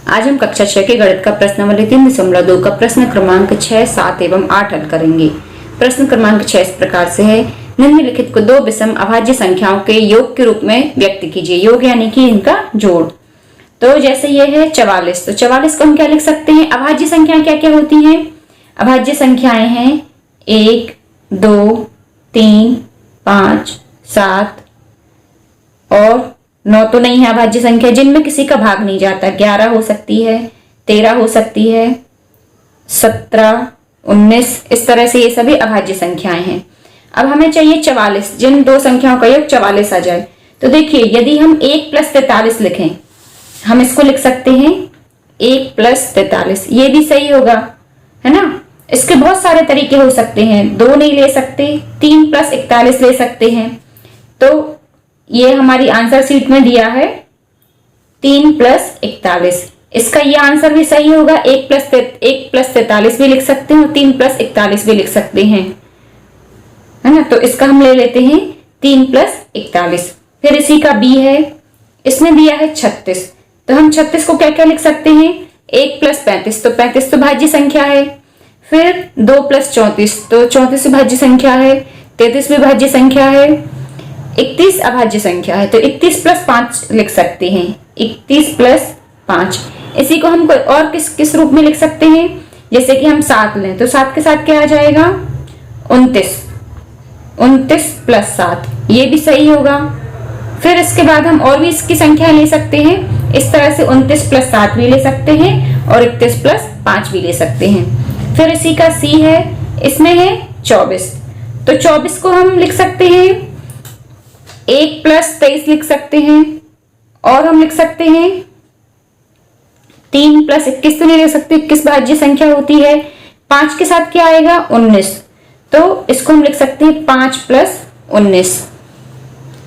आज हम कक्षा 6 के गणित का प्रश्नावली 3.2 का प्रश्न क्रमांक 6, 7 एवं 8 हल करेंगे। प्रश्न क्रमांक 6 इस प्रकार से है, निम्नलिखित को दो विषम अभाज्य संख्याओं के योग के रूप में व्यक्त कीजिए। योग यानी कि इनका जोड़। तो जैसे ये है 44, तो 44 को हम क्या लिख सकते हैं? अभाज्य संख्याएं क्या क्या होती हैं? अभाज्य संख्याएं हैं 1, 2, 3, 5, 7 और 9 तो नहीं है अभाज्य संख्या जिनमें किसी का भाग नहीं जाता। 11 हो सकती है, 13 हो सकती है, 17, 19, इस तरह से ये सभी अभाज्य संख्याएं हैं। अब हमें चाहिए 44, जिन दो संख्याओं का योग 44 आ जाए। तो देखिए, यदि हम 1 + 43 लिखें, हम इसको लिख सकते हैं 1 + 43, ये भी सही होगा, है ना। इसके बहुत सारे तरीके हो सकते हैं, 2 नहीं ले सकते, 3 + 41 ले सकते हैं। तो ये हमारी आंसर शीट में दिया है 3 + 41। इसका ये आंसर भी सही होगा। 1 + 43 भी लिख सकते हैं और 3 + 41 भी लिख सकते हैं, है ना। तो इसका हम ले लेते हैं 3 + 41। फिर इसी का बी है, इसमें दिया है 36, तो हम 36 को क्या क्या लिख सकते हैं? 1 + 35, तो 35 तो भाज्य संख्या है। फिर 2 + 34, तो 34 भाज्य संख्या है। 33 भी भाज्य संख्या है। 31 अभाज्य संख्या है, तो 31 + 5 लिख सकते हैं। 31 + 5। इसी को हम कोई और किस रूप में लिख सकते हैं? जैसे कि हम 7 लें, तो 7 के साथ क्या आ जाएगा? 29। 29 + 7, ये भी सही होगा। फिर इसके बाद हम और भी इसकी संख्या ले सकते हैं। इस तरह से 29 + 7 भी ले सकते हैं और 31 + 5 भी ले सकते हैं। फिर इसी का सी है, इसमें है 24, तो 24 को हम लिख सकते हैं 1 + 23 लिख सकते हैं। और हम लिख सकते हैं 3 + 21 तो नहीं लिख सकते, 21 भाज्य संख्या होती है। 5 के साथ क्या आएगा? 19, तो इसको हम लिख सकते हैं 5 + 19,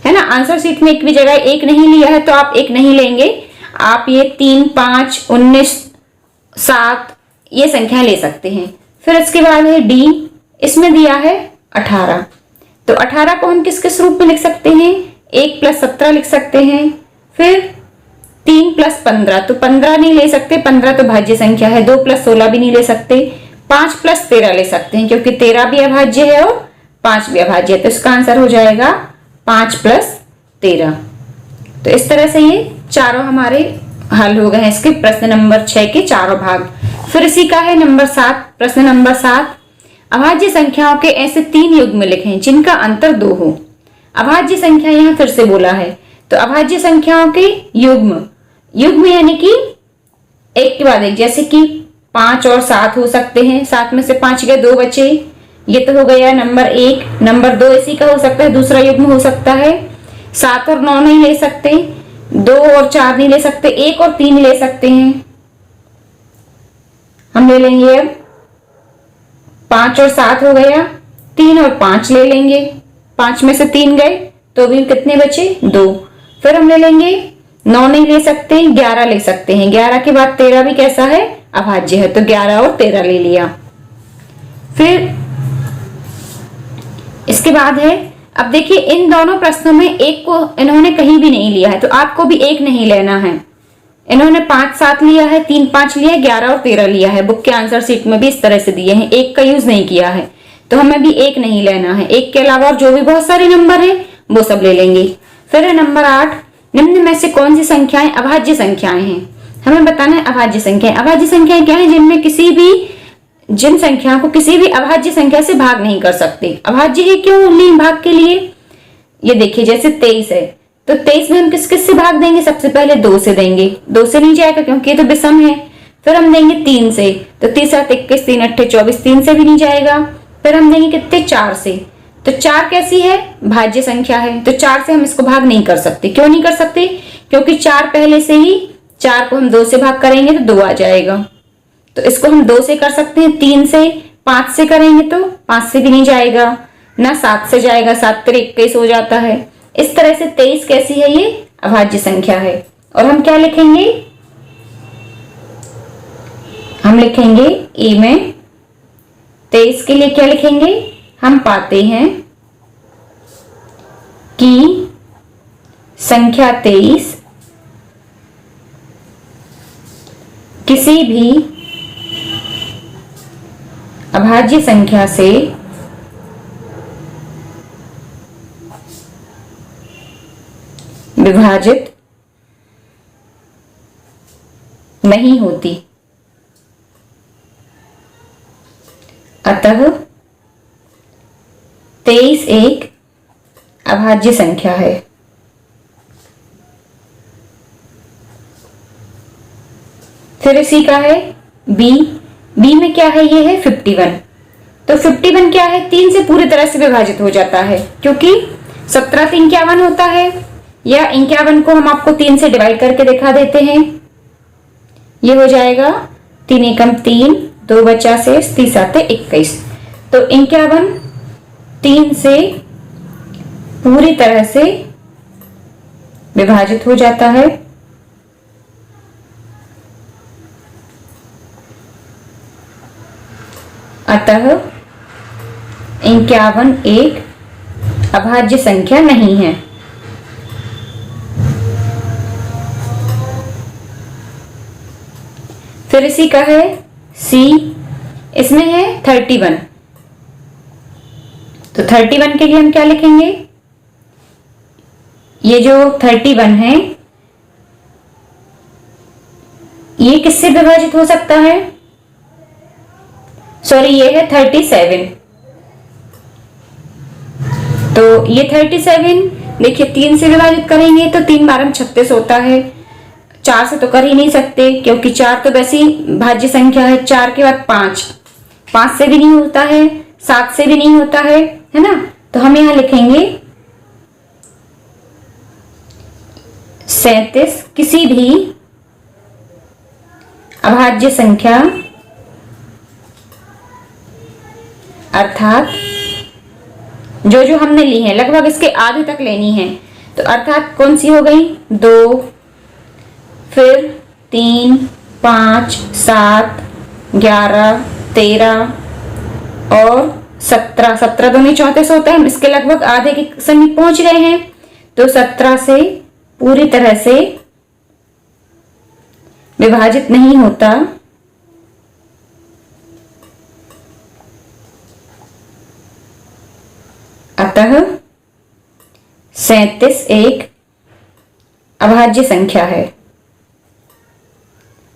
है ना। आंसर शीट में एक भी जगह 1 नहीं लिया है तो आप 1 नहीं लेंगे, आप ये 3, 5, 19, 7 ये संख्या ले सकते हैं। फिर इसके बाद है डी, इसमें दिया है 18, तो 18 को हम किस किस रूप में लिख सकते हैं? 1 + 17 लिख सकते हैं। फिर 3 + 15, तो 15 नहीं ले सकते, 15 तो भाज्य संख्या है। 2 + 16 भी नहीं ले सकते। 5 + 13 ले सकते हैं, क्योंकि 13 भी अभाज्य है और 5 भी अभाज्य है, तो इसका आंसर हो जाएगा 5 + 13। तो इस तरह से ये चारों हमारे हल हो गए हैं, इसके प्रश्न नंबर 6 के चारों भाग। फिर इसी का है नंबर 7, प्रश्न नंबर 7, अभाज्य संख्याओं के ऐसे 3 युग्म लिखें जिनका अंतर 2 हो। अभाज्य संख्या यहां फिर से बोला है, तो अभाज्य संख्याओं के युग्म, युग्म यानी कि एक के बाद एक, जैसे कि 5 और 7 हो सकते हैं। 7 में से 5 गए, 2 बचे, ये तो हो गया नंबर 1। नंबर 2 इसी का हो सकता है, दूसरा युग्म हो सकता है। 7 और 9 नहीं ले सकते, 2 और 4 नहीं ले सकते, 1 और 3 ले सकते हैं। हम ले लेंगे अब 5 और 7 हो गया, 3 और 5 ले लेंगे। 5 में से 3 गए तो भी कितने बचे? 2। फिर हम ले लेंगे 9 नहीं ले सकते, 11 ले सकते हैं। 11 के बाद 13 भी कैसा है? अभाज्य है, तो 11 और 13 ले लिया। फिर इसके बाद है, अब देखिए इन दोनों प्रश्नों में एक को इन्होंने कहीं भी नहीं लिया है, तो आपको भी एक नहीं लेना है। इन्होंने 5, 7 लिया है, 3, 5 लिया है, 11 और 13 लिया है। बुक के आंसर शीट में भी इस तरह से दिए हैं, एक का यूज नहीं किया है, तो हमें भी एक नहीं लेना है। एक के अलावा और जो भी बहुत सारे नंबर हैं वो सब ले लेंगे। फिर है नंबर 8, निम्न में से कौन सी संख्याएं अभाज्य संख्याएं हैं? हमें बताना है अभाज्य संख्याएं। अभाज्य संख्याएं क्या है? जिन संख्याओं को किसी भी अभाज्य संख्या से भाग नहीं कर सकते। अभाज्य है क्यों? नहीं भाग के लिए, ये देखिए जैसे 23 है, तो 23 में हम किस किस से भाग देंगे? सबसे पहले 2 से देंगे, 2 से नहीं जाएगा क्योंकि ये तो विषम है। फिर हम देंगे 3 से, तो 3 7 21, 3 8 24, 3 से भी नहीं जाएगा। फिर हम देंगे कितने? 4 से, तो 4 कैसी है? भाज्य संख्या है, तो 4 से हम इसको भाग नहीं कर सकते। क्यों नहीं कर सकते? क्योंकि 4 पहले से ही, 4 को हम 2 से भाग करेंगे तो 2 आ जाएगा, तो इसको हम 2 से कर सकते हैं। 3 से, 5 से करेंगे तो 5 से भी नहीं जाएगा, ना 7 से जाएगा, 7 × 21 हो जाता है। इस तरह से 23 कैसी है? ये अभाज्य संख्या है। और हम क्या लिखेंगे? हम लिखेंगे ए में 23 के लिए क्या लिखेंगे? हम पाते हैं कि संख्या 23 किसी भी अभाज्य संख्या से विभाजित नहीं होती, अतः 23 एक अभाज्य संख्या है। फिर इसी का है बी में क्या है, ये है 51। तो 51 क्या है, 3 से पूरी तरह से विभाजित हो जाता है, क्योंकि 17 से 51 होता है, या 51 को हम आपको 3 से डिवाइड करके दिखा देते हैं। ये हो जाएगा 3 एकम 3, 2 बचा से 30 आते 21। तो 51 3 से पूरी तरह से विभाजित हो जाता है, अतः 51 एक अभाज्य संख्या नहीं है। फिर इसी का है सी, इसमें है 31। तो 31 के लिए हम क्या लिखेंगे, ये जो 31 है ये किससे विभाजित हो सकता है, सॉरी ये है 37। तो ये 37 देखिए 3 से विभाजित करेंगे तो 3 बार 36 होता है। 4 से तो कर ही नहीं सकते, क्योंकि 4 तो वैसी भाज्य संख्या है। 4 के बाद 5 से भी नहीं होता है, 7 से भी नहीं होता है ना। तो हम यहां लिखेंगे 37 किसी भी अभाज्य संख्या अर्थात जो हमने ली है लगभग इसके आधे तक लेनी है। तो अर्थात कौन सी हो गई, 2, फिर 3, 5, 7, 11, 13 और 17। 17 दूनी 34 होता है, हम इसके लगभग आधे के समीप पहुंच रहे हैं। तो 17 से पूरी तरह से विभाजित नहीं होता, अतः 37 एक अभाज्य संख्या है।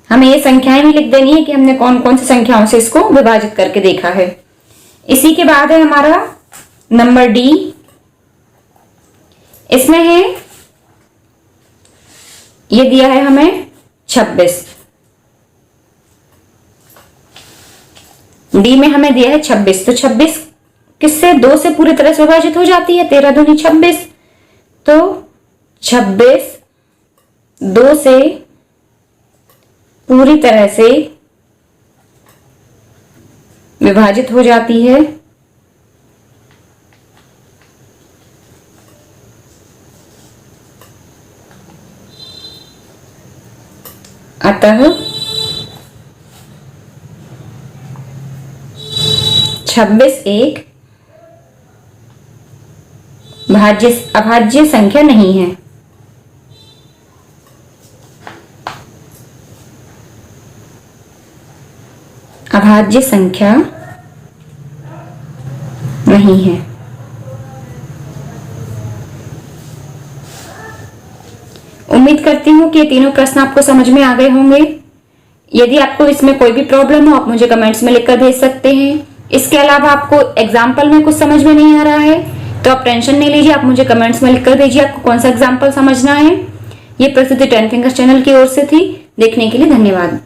हमें ये संख्याएं भी लिख देनी है कि हमने कौन कौन सी संख्याओं से इसको विभाजित करके देखा है। इसी के बाद है हमारा नंबर डी। इसमें है, ये दिया है हमें 26। डी में हमें दिया है 26। तो 26 किससे, 2 से पूरी तरह से विभाजित हो जाती है। 13 दूनी 26। तो 26 2 से पूरी तरह से विभाजित हो जाती है, अतः 26 एक अभाज्य संख्या नहीं है। अभाज्य संख्या नहीं है। उम्मीद करती हूं कि ये तीनों प्रश्न आपको समझ में आ गए होंगे। यदि आपको इसमें कोई भी प्रॉब्लम हो, आप मुझे कमेंट्स में लिखकर भेज सकते हैं। इसके अलावा आपको एग्जाम्पल में कुछ समझ में नहीं आ रहा है तो आप टेंशन नहीं लीजिए, आप मुझे कमेंट्स में लिखकर भेजिए आपको कौन सा एग्जाम्पल समझना है। ये प्रसिद्ध 10 फिंगर्स चैनल की ओर से थी। देखने के लिए धन्यवाद।